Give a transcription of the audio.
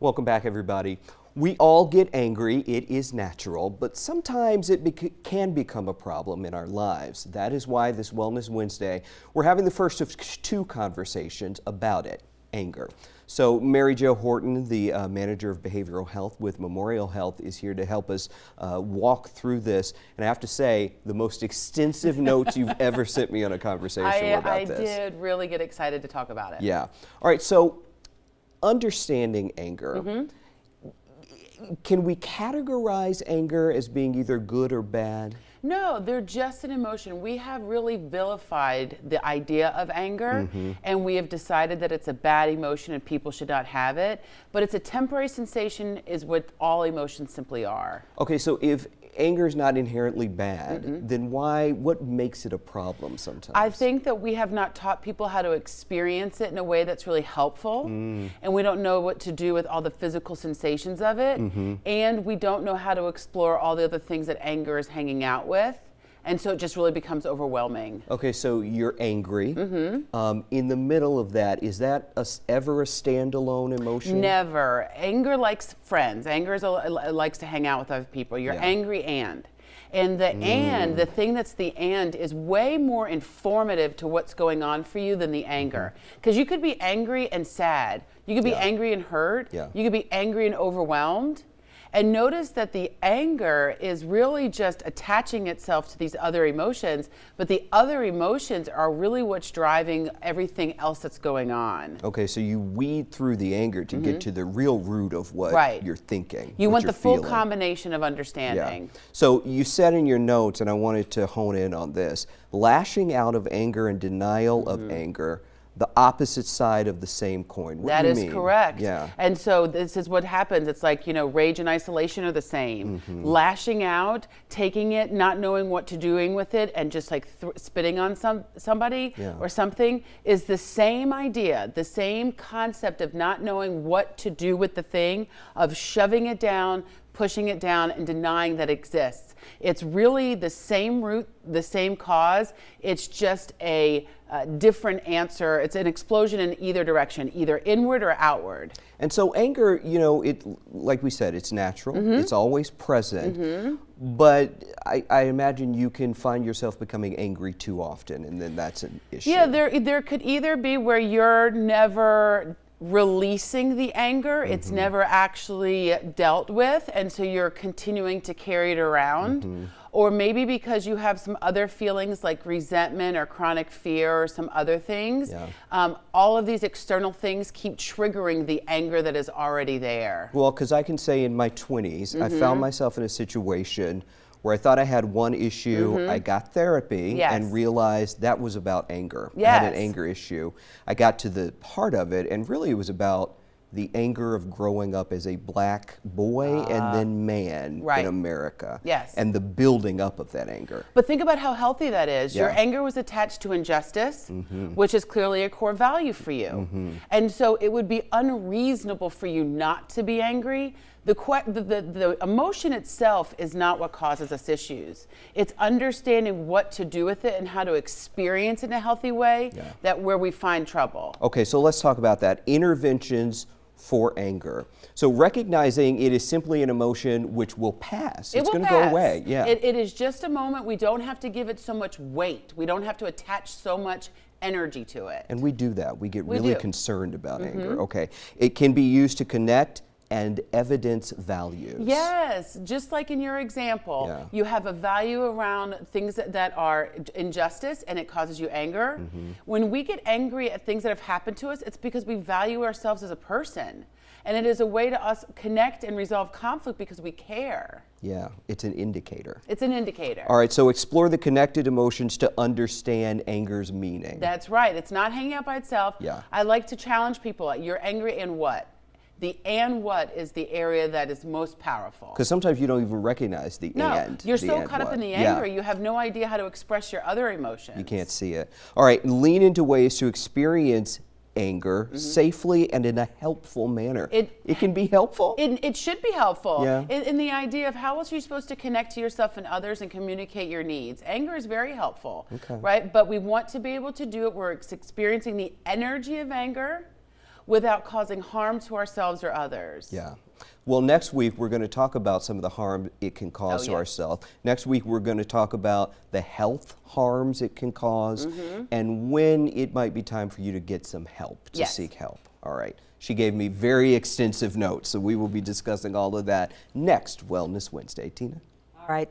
Welcome back, everybody. We all get angry, it is natural, but sometimes it can become a problem in our lives. That is why this Wellness Wednesday, we're having the first of two conversations about it, anger. So Mary Jo Horton, the manager of behavioral health with Memorial Health, is here to help us walk through this. And I have to say, the most extensive notes you've ever sent me on a conversation about this. I did really get excited to talk about it. Yeah. All right, so understanding anger. Can we categorize anger as being either good or bad? No, they're just an emotion. We have really vilified the idea of anger, and we have decided that it's a bad emotion and people should not have it. But it's a temporary sensation is what all emotions simply are. Okay, so if anger is not inherently bad, then what makes it a problem sometimes? I think that we have not taught people how to experience it in a way that's really helpful, and we don't know what to do with all the physical sensations of it, and we don't know how to explore all the other things that anger is hanging out with. And so it just really becomes overwhelming. Okay, so you're angry. In the middle of that, is that ever a standalone emotion? Never. Anger likes friends. Anger likes to hang out with other people. You're angry and the thing that's the and is way more informative to what's going on for you than the anger. Because you could be angry and sad. You could be angry and hurt. You could be angry and overwhelmed. And notice that the anger is really just attaching itself to these other emotions, but the other emotions are really what's driving everything else that's going on. Okay, so you weed through the anger to get to the real root of what you're thinking. You want the full combination of understanding. Yeah. So you said in your notes, and I wanted to hone in on this, lashing out of anger and denial of anger, the opposite side of the same coin. What do you mean? That is correct. Yeah. And so this is what happens. It's like, rage and isolation are the same. Lashing out, taking it, not knowing what to doing with it, and just like spitting on somebody or something is the same idea, the same concept of not knowing what to do with the thing, of shoving it down, pushing it down, and denying that it exists. It's really the same root, the same cause. It's just a different answer. It's an explosion in either direction, either inward or outward. And so anger, like we said, it's natural. It's always present. But I imagine you can find yourself becoming angry too often, and then that's an issue. Yeah, there could either be where you're never releasing the anger, it's never actually dealt with, and so you're continuing to carry it around. Or maybe because you have some other feelings like resentment or chronic fear or some other things. All of these external things keep triggering the anger that is already there. Well, because I can say in my 20s, I found myself in a situation where I thought I had one issue. I got therapy and realized that was about anger. I had an anger issue. I got to the heart of it, and really it was about the anger of growing up as a black boy and then man in America. And the building up of that anger. But think about how healthy that is. Your anger was attached to injustice, which is clearly a core value for you. And so it would be unreasonable for you not to be angry. The emotion itself is not what causes us issues. It's understanding what to do with it and how to experience it in a healthy way where we find trouble. Okay, so let's talk about that. Interventions for anger. So recognizing it is simply an emotion which will pass. It's going to go away. It is just a moment. We don't have to give it so much weight. We don't have to attach so much energy to it. And we do that. We get really concerned about anger. Okay. It can be used to connect and evidence values. Yes, just like in your example, you have a value around things that are injustice and it causes you anger. When we get angry at things that have happened to us, it's because we value ourselves as a person. And it is a way to us connect and resolve conflict because we care. Yeah, it's an indicator. It's an indicator. All right, so explore the connected emotions to understand anger's meaning. That's right. It's not hanging out by itself. I like to challenge people. You're angry and what? The and what is the area that is most powerful. Because sometimes you don't even recognize the and. You're so caught up in the anger, you have no idea how to express your other emotions. You can't see it. All right, lean into ways to experience anger safely and in a helpful manner. It can be helpful? It should be helpful. In the idea of how else are you supposed to connect to yourself and others and communicate your needs. Anger is very helpful, right? But we want to be able to do it where it's experiencing the energy of anger without causing harm to ourselves or others. Yeah. Well, next week we're going to talk about some of the harm it can cause to ourselves. Next week we're going to talk about the health harms it can cause and when it might be time for you to get some help, to seek help. All right. She gave me very extensive notes, so we will be discussing all of that next Wellness Wednesday. Tina? All right.